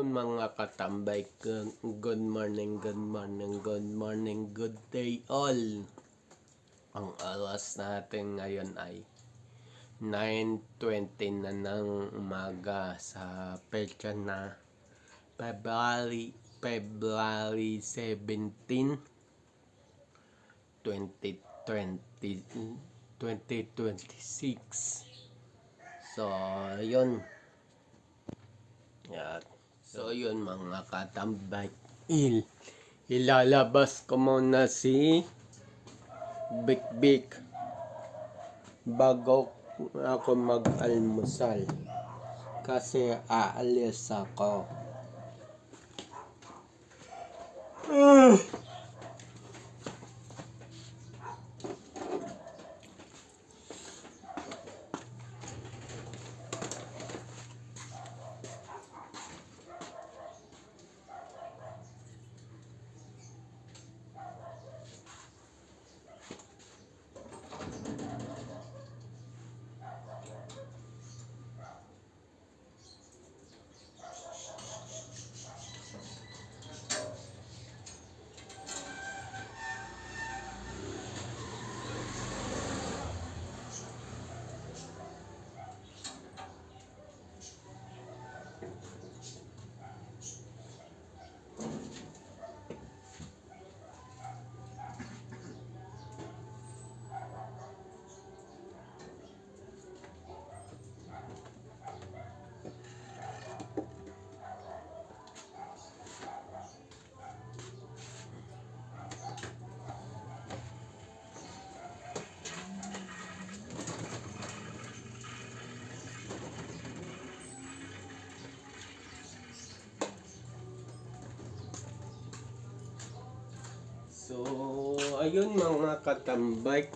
Ayun mga katambay, good morning, good day all. Ang oras natin ngayon ay 9:20 na ng umaga sa petsa na February 17, 2026. So, yun. Yan. So, yun mga katambay. Ilalabas ko muna si Bik Bik bago ako mag-almusal. Kasi aalis ako. So, ayun mga katambay.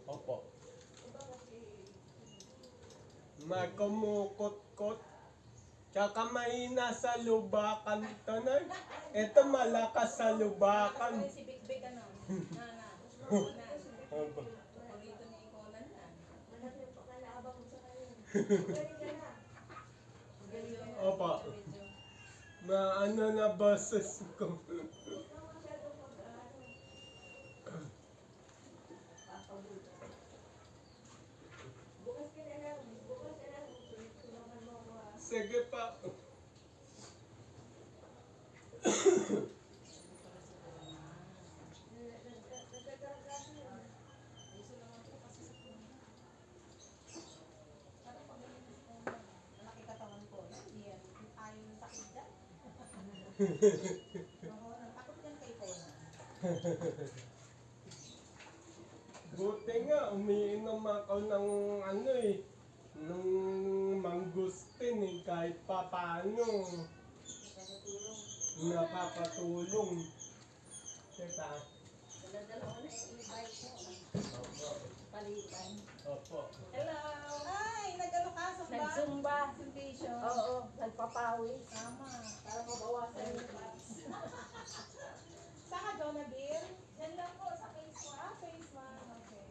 Opo. May kumukot-kot. Tsaka may nasa lubakan ito na. Ito malakas sa lubakan. Si Bik Bik ano? Na. Opo. Paborito ni Conan na. Opo. Ano na boses ko. Sige pa. Malaki katawan ko. Yan. Ayaw yung sakit dyan. Takot yan kay Conan. Buti nga, umiinom ako ng ano nung mangustin kahit pa paano. Nakakatulong. Diba? Dala-dala ko na i-bike mo. Opo. Palitan. Opo. Hello! Ay, nag-ano ka? Zumba? Nag-zumba. Sensation. Oo, nagpapawis. Tama. Para mabawasan yung fats. Saan ka, Jonaville? Yan lang po, sa phase 1. Phase 1. Okay.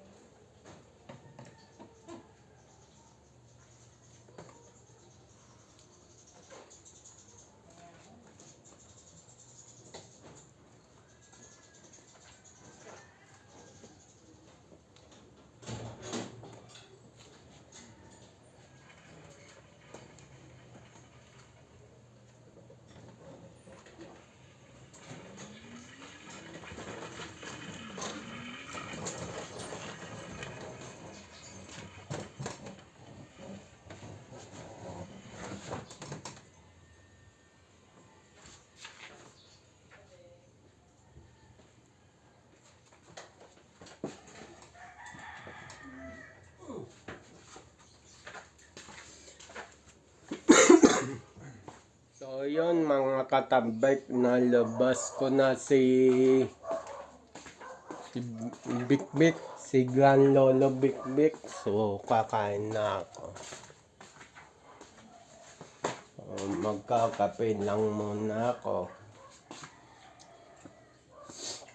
ayun mga katambay, nalabas ko na si Bikbik, si Grand Lolo Bikbik. So kakain na ako. Magkakape lang muna ako.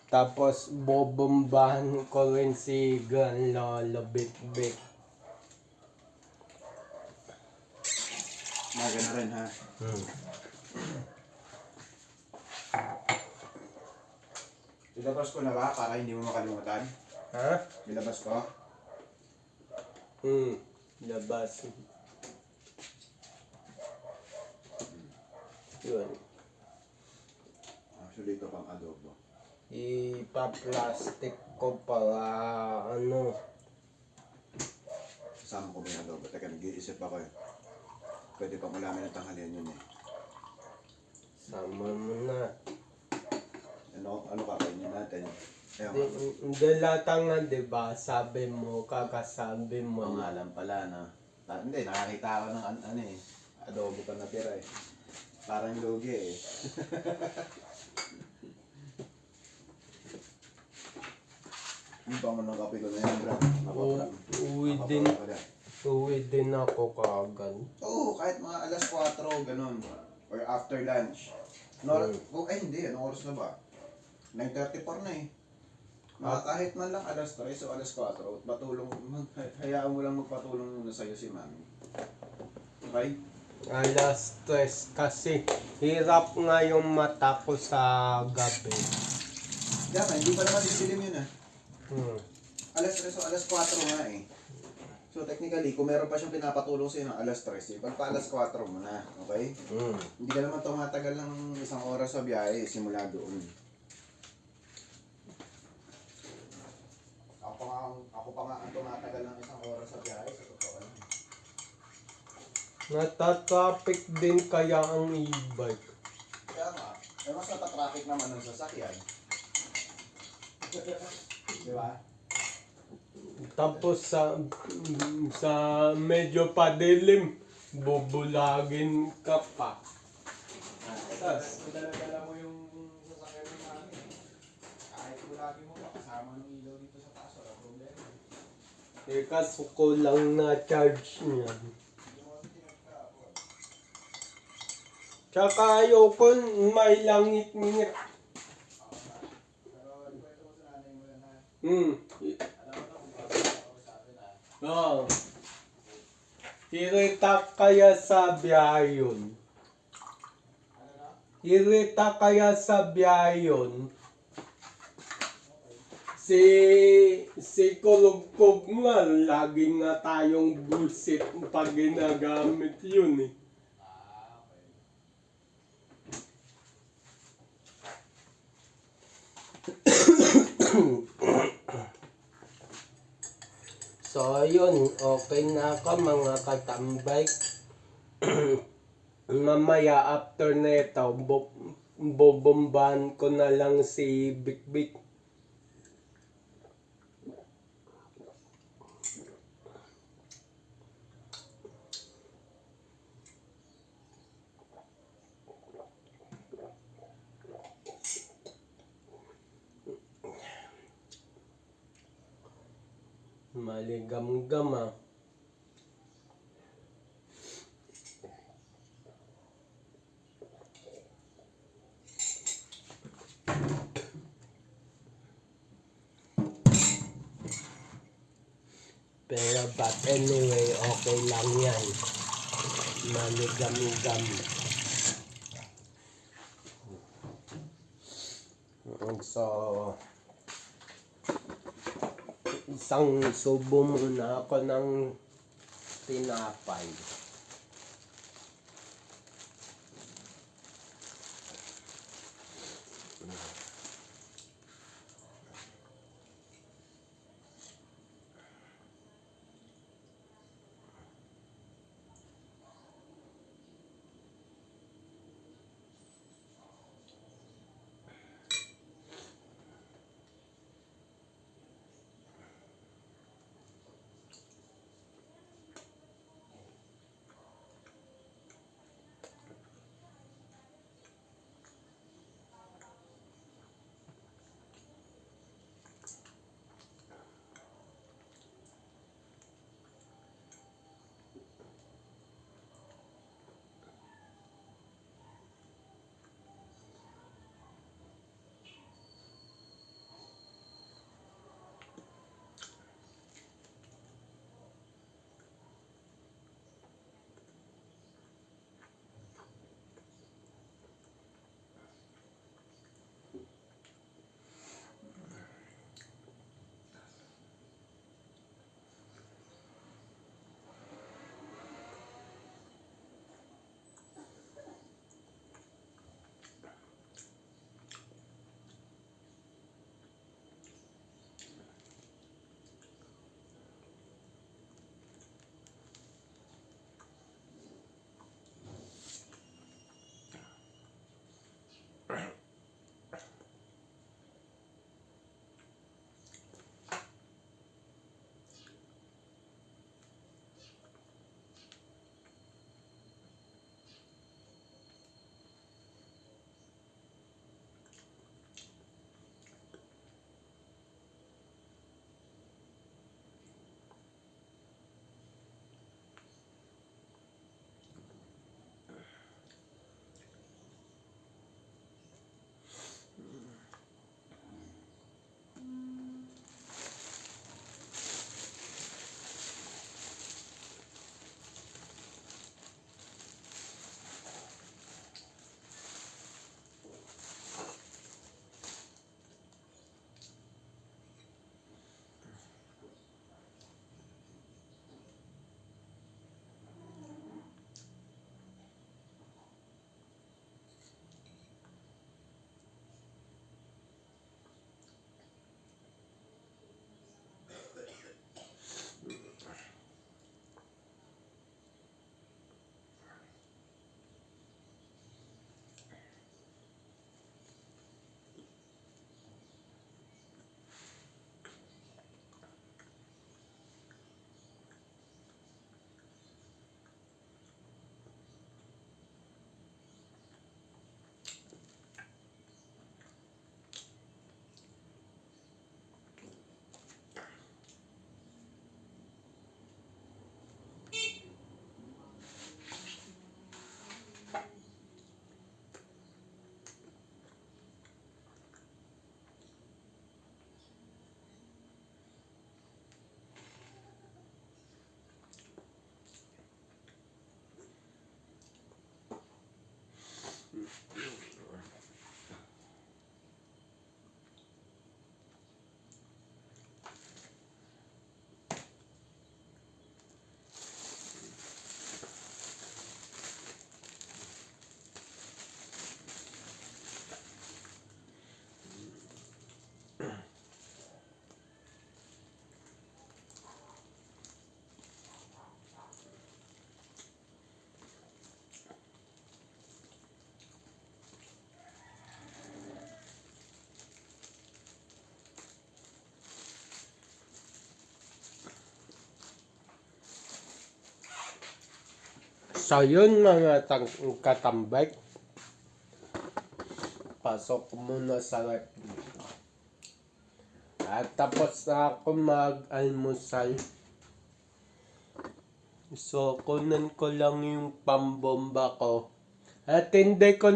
Tapos bobombahan ko rin si Grand Lolo Bikbik. Maga na rin ha. Ilabas ko na ba para hindi mo makalimutan? Ha? Ilabas ko? Labas. Yun. Actually ito pang adobo. Ipa-plastic ko para ano. Kasama ko ba yung adobo? Teka, nag-iisip ako eh. Pwede pang ulamin ng tanghalian yun eh. Sama mo na. Ano kakainin natin? Ayun. Hindi lata nga, diba? Sabi mo, kakasabi mo. Oo nga lang pala, no? Hindi, nakakita ako ng ano eh. Adobo pa natira eh. Parang lugi eh. Yung pang ng kape ko na yan, bro. Uwi din ako kagad. Oo, kahit mga alas 4, ganun. Or after lunch. Hindi, anong oras na ba? 9:34 na eh. Kahit man lang alas 3 o alas 4, hayaan mo lang magpatulong muna sa'yo si mami. Okay? Alas 3 kasi hirap nga yung mata ko sa gabi. Diyan, hindi pa naman didilim yun ah. Alas 3 o alas 4 nga eh. So technically, kung meron pa siyang pinapatulong sa'yo ng alas 3, pag pa alas 4 mo na, okay? Hindi ka naman tumatagal ng isang oras sa biyahe, simula doon. Ako pa nga ang tumatagal ng isang oras sa biyahe, sa totoo lang. Natatraffic din kaya ang e-bike. Kaya nga, mas natatraffic naman ng sasakyan. Di ba? Tapos sa medyo padilim, bubulagin ka pa. Tapos, dala mo yung sasakyan ng mami. Kahit bulagi mo pa, kasama ng ilaw dito sa taas, wala problema. Kaso ko lang na-charge niya. Tsaka ayoko may langit-ngit. Pero, ikwento mo sa nanay mo yan ha. Alam mo na kung bakit ako sa akin ha. Oo. Irita kaya sa biyahe yun. Ano na? Irita kaya sa biyahe yun. Si Kulugkog nga, lagi nga tayong bullshit pag ginagamit yun eh. So ayun, okay na ako mga katambay. Mamaya after nito, bobombahan ko na lang si Bikbik. Maligam-gam ah. Pero but anyway, okay lang yan. Maligam-gam. So, isang subo muna ako ng tinapay. So yun mga katambay. Pasok ko muna sa rep. At tapos na ako mag-almusal. So kunan ko lang yung pambomba ko. At hindi ko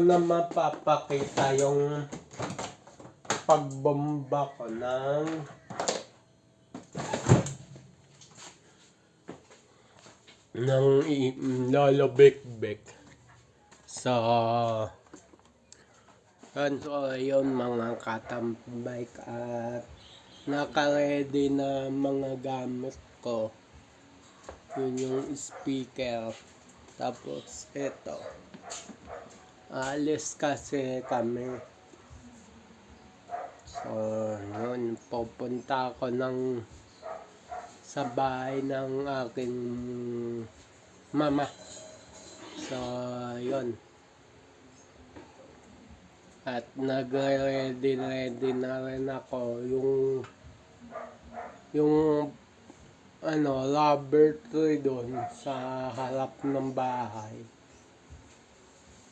na mapapakita yung pagbomba ko ng Lolo Big Big. So ayun mga katambay, at naka-ready na mga gamit ko. Yun yung speaker. Tapos ito. Alis kasi kami. So yun, pupunta ako sa bahay ng aking mama. So yun. At nag-ready na rin ako yung rubber tree doon sa harap ng bahay.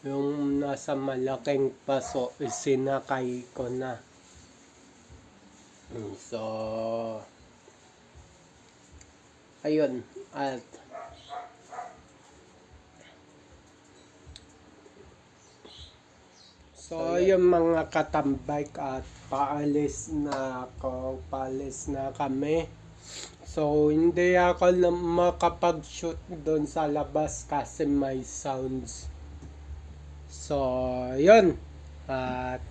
Yung nasa malaking paso, isinakay ko na. So ayun, at so yung mga katambay, at paalis na kami. So hindi ako makapag-shoot doon sa labas kasi may sounds. So yun, at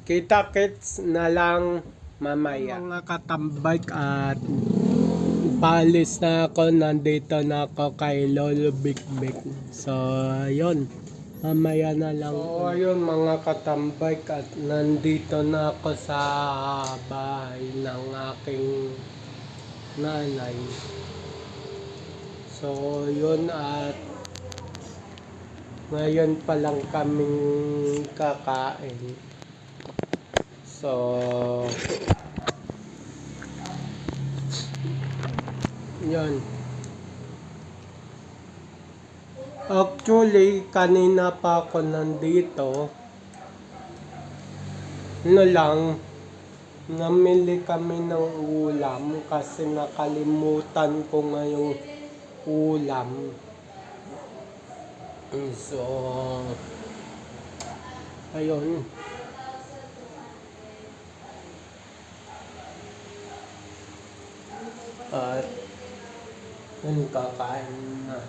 kita-kits na lang mamaya mga katambay, at paalis na ako. Nandito na ako kay Lolo Big Big. So yun, mamaya na lang. So ayun mga katambay, at nandito na ako sa bahay ng aking nanay. So yun, at ngayon pa lang kaming kakain. So yun. Actually, kanina pa ako nandito. Namili kami ng ulam kasi nakalimutan ko ngayong ulam. So, ayun. At yun, kakain na.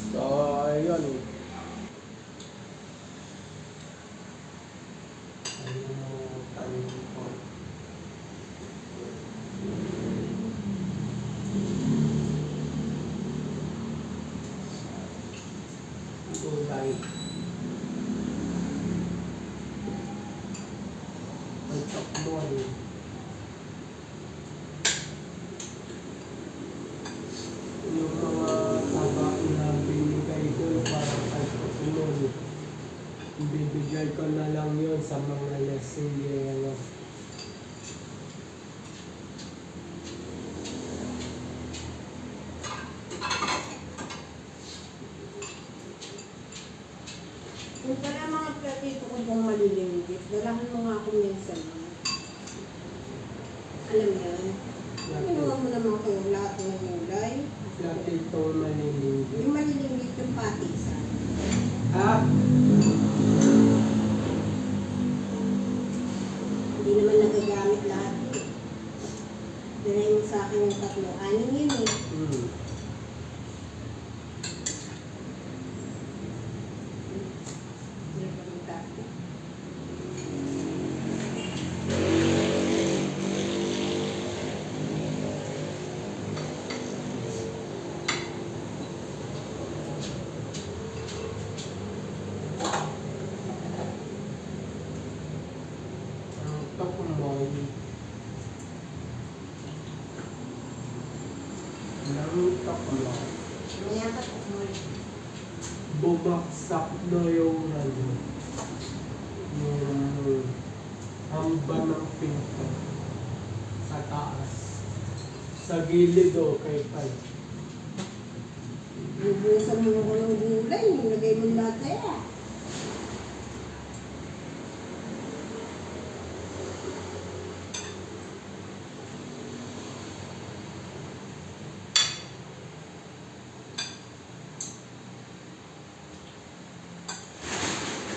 So, ayun. Gulay. Ang takbuhan. Yung mga taba na binigay doon para sa susunod, bibigay ko na lang yun sa mga lasing. Kung pala mga platito ko pong malilimit, dalahan mo nga ako minsan. Alam yan. Ginawa mo naman kayo lahat ng gulay. Dati itong malilimbit. Yung malilimit yung patisan. Ah! Hindi naman nagagamit lahat. Dalahin mo sa akin yung 3-6 yun eh. Bumaksak na yung ano, yung hamba ng pinto sa taas. Sa gilid okay pa. Bubusan mo ako ng gulay, nilagay mo lahat na yan.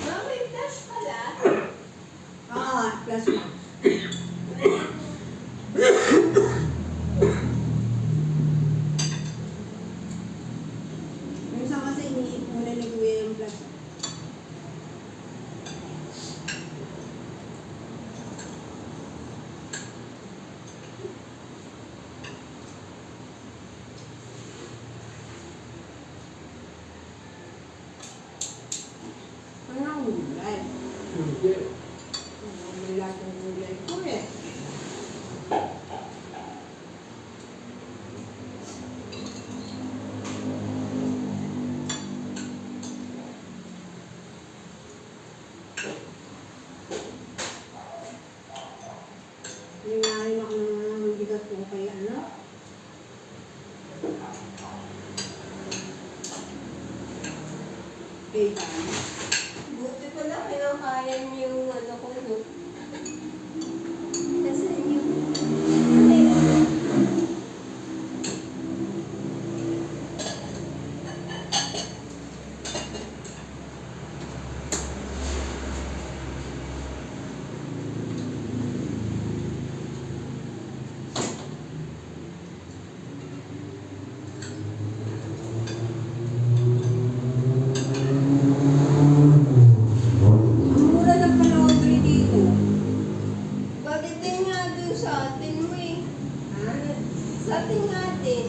Ma, may flash pala. Plus one. Minsan kasi iniipunan ni Kuya yung plus. Ano ang gulay? Hindi. May lahat ng gulay ko eh. Nangyari ako ng bigat ko kay ano. Kay Dami. Buti pala kinakaya niyo yung ano ko, no? Kasi yung... Ang mura ng panahon dito. Bakit din nga dun sa atin mo eh? Ha? Sa atin nga din.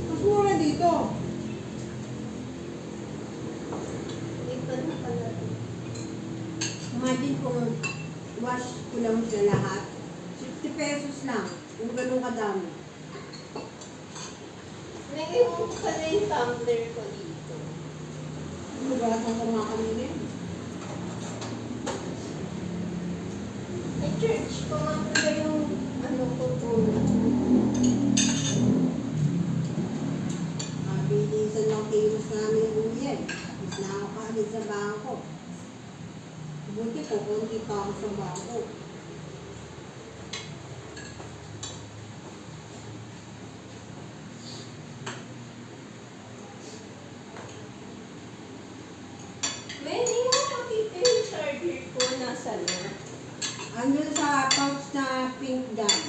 Mas mura dito. Dito na pala. Imagine kung wash ko lang siya lahat. 60 pesos lang. Kung ganun kadami. Nagay mo pala yung tumbler ko dito. Hugasan ko nga kami din. Ay, church ko nga pala yung ano ko po. Mabilisan lang kilos namin uwi. Tapos na ako kaagad sa bangko. Buti ko, konti pa ako sa bangko. May hindi mo makita yung charger ko nasa na. Ano sa pouch na pink dam?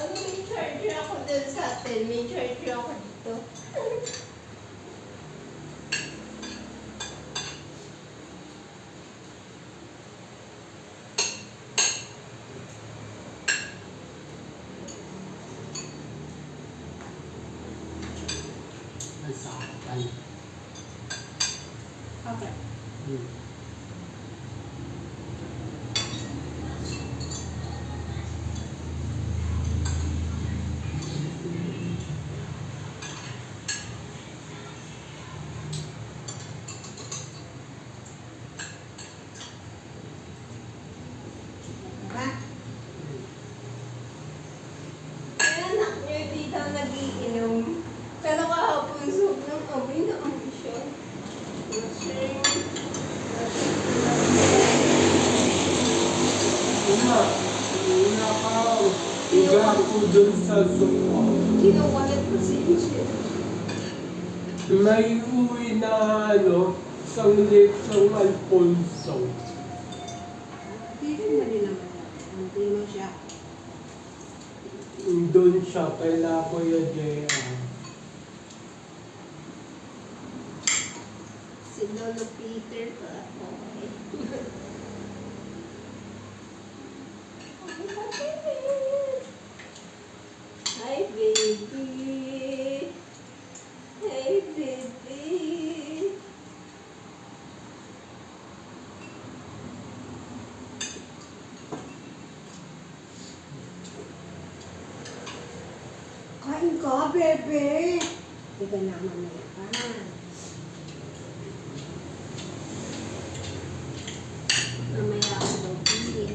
Ano may charger ako dun sa atin? May charger ako dito. Nasaktan. Okay. Diba? Kaya anak niyo dito nagiinom. Pero kahapon sobrang amoy na amoy siya. Lasing. Higa ko dun sa sofa. Kinukulit ko si siya. May uwi na ano, isang lechong Alfonso. Hindi mo din naman. Hindi mo siya. Doon siya, kaila ko yung JR. Si Lolo Peter pa. Okay. Hi, baby. Hey, baby. Kain ka, bebe. Hindi ka naman na pa. Mamaya ako daw pili.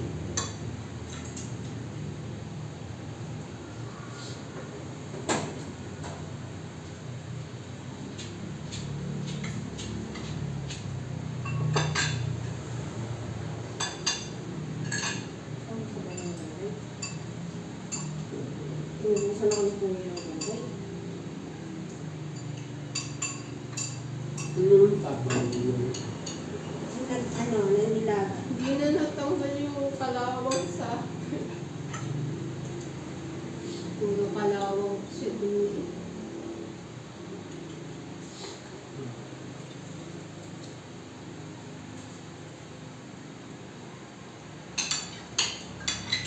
Inubusan ako ni Kuya ng ganda. Yung tabang yun. Nanilaga. Hindi na natanggal yung kalawang sa... Puro kalawang siya dun.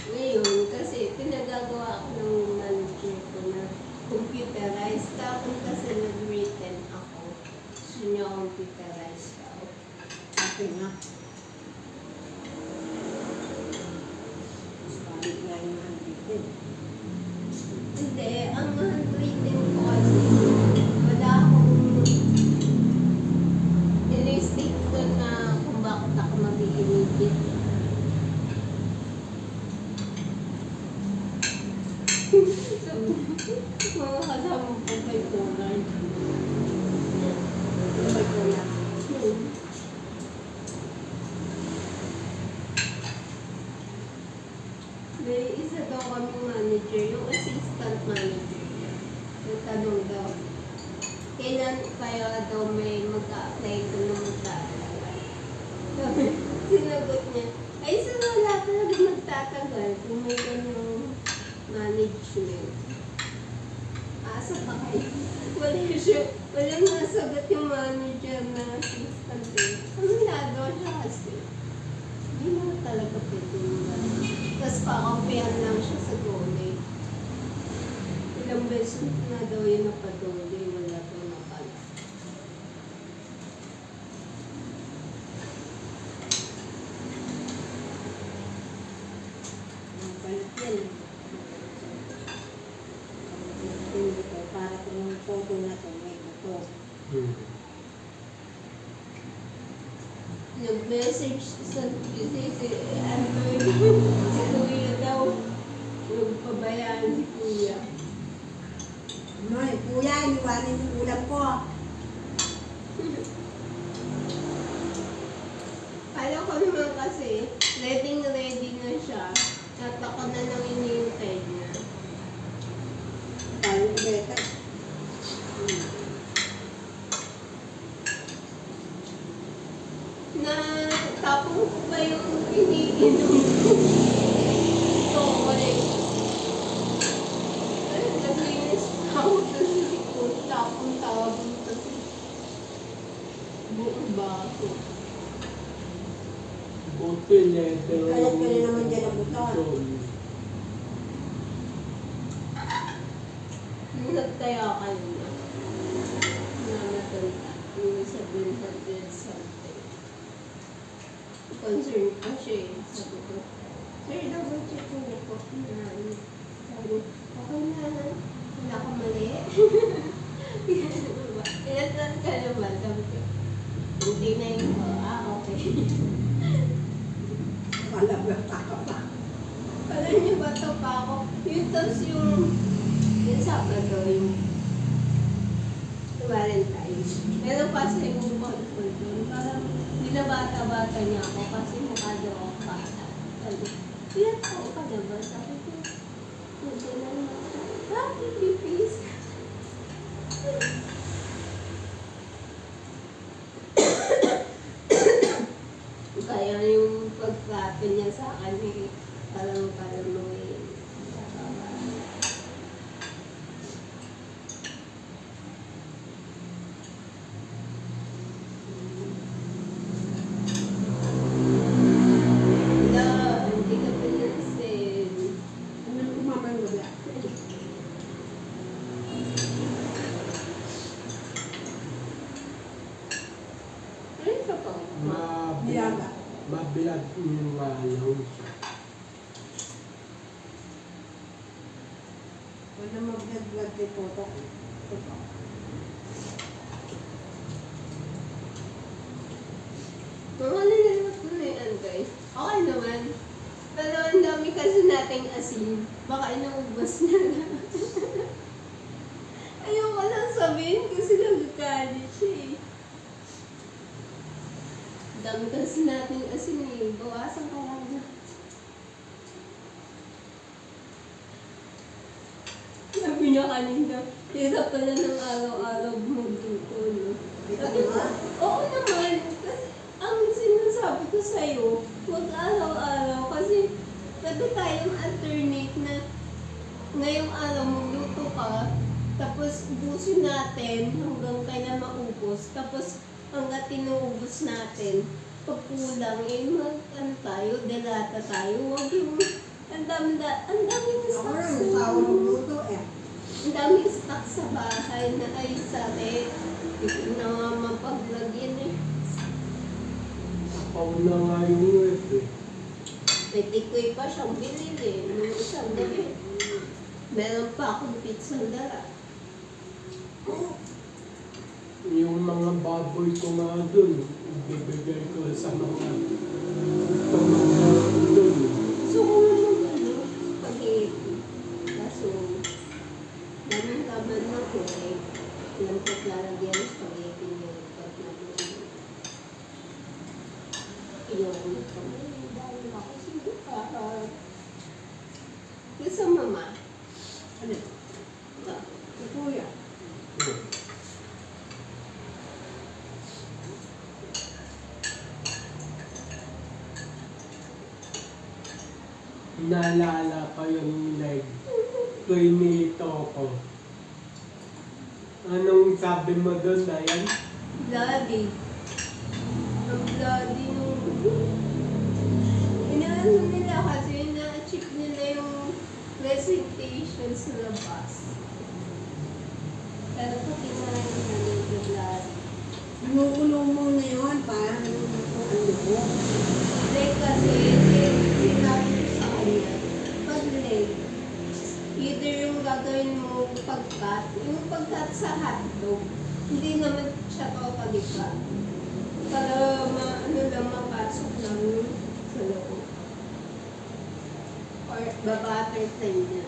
Ngayon, kasi pinagagawa ko ng manager ko na computerized. Tapos kasi nag-written ako. Gusto niya computerized ako. Okay na. Balik nga yung handwritten. Hindi, ang handwritten ko kasi wala akong in-stick doon na kung bakit ako mag-i-edit. So, mga kasama ko kay Polar. Sabay ko na. May isa daw kami manager, yung assistant manager niya. Nagtanong daw, kailan kaya daw may mag-a-apply ko na magtatagal? Sabi, sinagot niya, ay sa wala talaga magtatagal kung may ganyang management. Asa pa kayo? Walang nasagot yung manager na assistant eh. Wala daw siya kasi. Hindi mo talaga pwede yung tapos pakampihan lang siya sa dole. Ilang beses na daw yung napadole, wala daw napala. Ang palit yan. Hindi ko, para kung yung photo na to, may ito. Nag-message sa si Android, si Kuya daw. Nagpabayaan si Kuya. No, yung kuya, iniwanin yung ulam ko. Kala ko naman kasi, ready na siya. At ako na lang inihintay niya. Paano ko beta? Na tapong ko ba yung iniinom ko? Ito ko rin. Ay, naglinis pa ako sa silikon. Tapong tawag mo kasi. Buong baso. Buti leather. Kalat ka na naman dyan ang buton. Nung nagtaya kayo na matanda, yung sabihin something. Concern pa siya eh. Sabi ko, sir, double check ko na po. Sabi, okay na, wala akong mali. Ilan ka naman? Sabi ko, hindi na yun ko. Okay. Alam mo, taka pa. Alam niyo ba ito pa ako? Yung tapos yung Sabado yung Valentine's. Pero kasi yung call doon, parang binabata-bata niya ako kasi mukha daw ako bata. Sabi, ilan taon ka na ba? Sabi ko, hindi na naman. Bakit please? Kaya yung pag-rapin niya sa akin, eh, parang may hindi ka pinansin. Ano yung kumama yung wala? Ano ka pa? Nilaga. Mabilag yung alaw. Wala mag-blood report ako. Ito pa. Mga nililot ko na yan, guys. Okay naman. Pero ang dami kasi nating asin. Baka inaubos na lang. Ayoko lang sabihin kasi nagkakalit siya eh. Ang dami kasi nating asin eh. Bawasan ka lang na. Sabi niya kanina, hirap pala ng araw-araw magluto, no? Sabi ko, oo naman. Kasi ang sinasabi ko sa'yo, huwag araw-araw. Kasi pwede tayong alternate na ngayong araw magluto ka, tapos ubusin natin hanggang kailan maubos. Tapos hanggang tinuubos natin, pag kulang, ano tayo, delata tayo. Huwag yung, ang dami Ako stock lang, usawa ng luto eh. ang daming stock sa bahay na ay sabi, hindi na nga mapaglagyan eh. Ako na nga yung web eh. May tikoy pa siyang binili nung isang gabi. Meron pa akong pizza dala. Yung mga baboy ko nga dun, ibibigay ko sa mga tumawag dun. So, kung ano, spaghetti. Kaso, daming laman na ko eh. Alam ko lalagyan ng spaghetti niya. Pag nabulong. Inuwi ko. Dahil ako sige para. Yung sa mama. Ano? Ah, Si Kuya. Naalala pa yung live ko nito ko. Anong sabi mo doon, Dayan? bloody. Ang bloody nung... Inaano nila kasi na-achieve nila yung presentation sa labas. Pero pati na yung nalito bloody. Inuulo mo na yun para ano mo. Leg kasi, sinabi ko sa kanya, pag leg, either yung gagawin mo pag-cut, yung pag-cut sa hotdog, hindi naman siya totally cut. Para ano lang mapasok lang sa loob. Or babutterfly niya.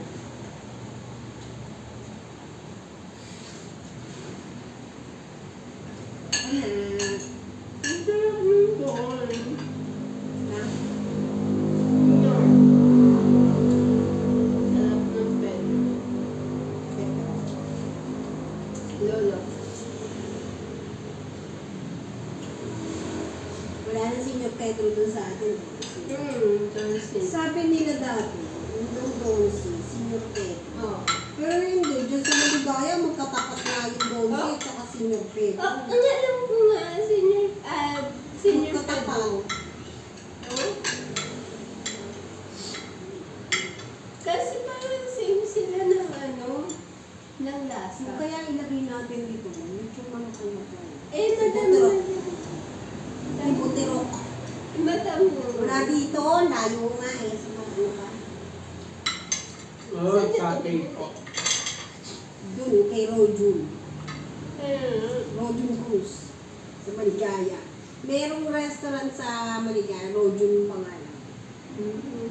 Ang sarap ng doon. Na? Sarap ng pet. Lolo. Wala na si Pedro doon sa atin. Johnson. Sabi nila dati, yung Donsi, Senior Pedro. Oh. Pero hindi, dyan sa Maligaya, magkatapat nga yung Donsi at saka Senior Pedro. Oh, ang alam ko nga, senior Magkatapat. Pedro. Oh? Kasi parang same sila ng ng lasa. Kaya ilagay natin dito, medyo mga kumakain. Eh, madami na Ay, butirok. Madami. Wala dito, layo nga eh, sa mga ano ka. Oo, sa atin ko. Doon, kay Rojun. Hmm. Rojun Cruz. Sa Maligaya. Merong restaurant sa Maligaya, Rojun yung pangalan. Mhm.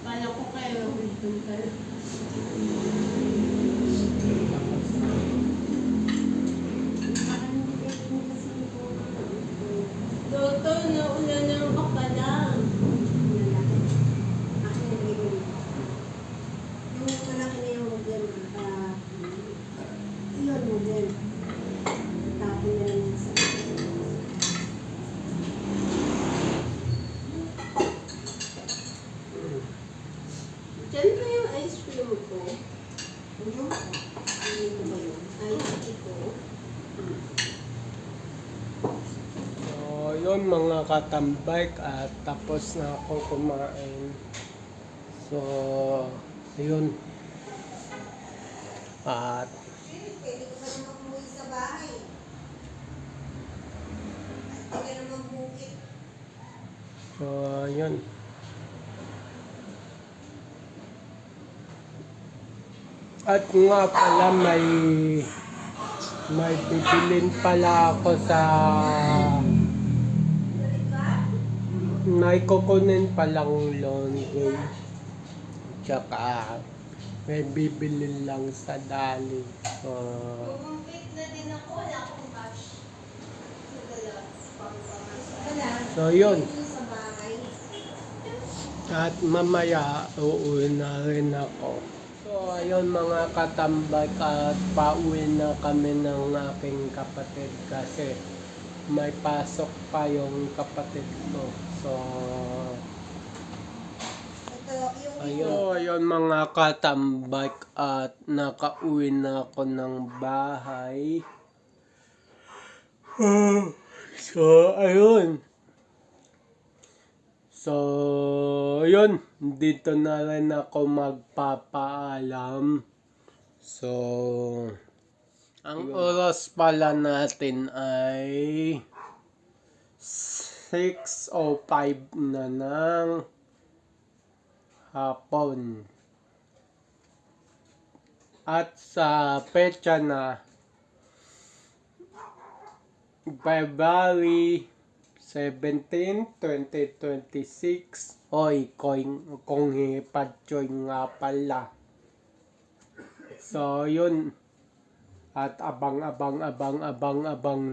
Kala ko kayo dun pala. Toto, nauna ng ka lang. Yung malaki na yung model, yun model. Tapon na lang yung sa Diyan ba yung ice cream ko? Ano? Ano ba yun? Ice tea ko. So, yun mga katambike at tapos na ako kumain. So, yun. At Pwede ko pa naman umuwi sa bahay. At hindi ka naman bukit. so, yun. At nga pala may bibilin pala ako sa may kukunin palang laundry. Tsaka may bibilin lang sa dali. Kumpit na din ako, wala akong cash. Sa dala, Wala. So yun. Dito sa bahay. At mamaya uuwi na rin ako. So ayun mga katambak, at pauwi na kami ng aking kapatid kasi may pasok pa yung kapatid ko. So Ito, yung ayun mga katambak, at nakauwi na ako ng bahay. So ayun. So, yun. Dito na rin ako magpapaalam. So, ang oras pala natin ay 6:05 na ng hapon. At sa petsa na February 17, 2026. Hoy, kung hipatchoy nga pala. So, yun. At abang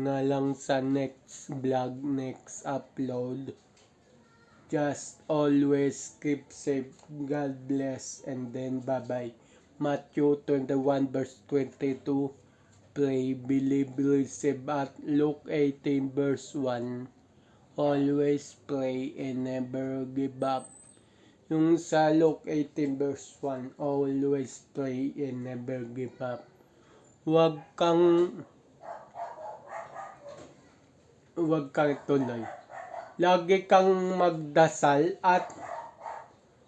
na lang sa next vlog, next upload. Just always keep safe. God bless. And then, bye-bye. Matthew 21 verse 22. Pray, believe, receive. At Luke 18 verse 1. Always pray and never give up. Yung sa Luke 18 verse 1, always pray and never give up. Huwag kang tuloy. Lagi kang magdasal at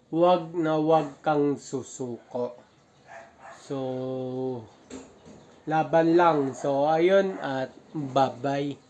huwag kang susuko. So, laban lang. So, ayun, at bye-bye.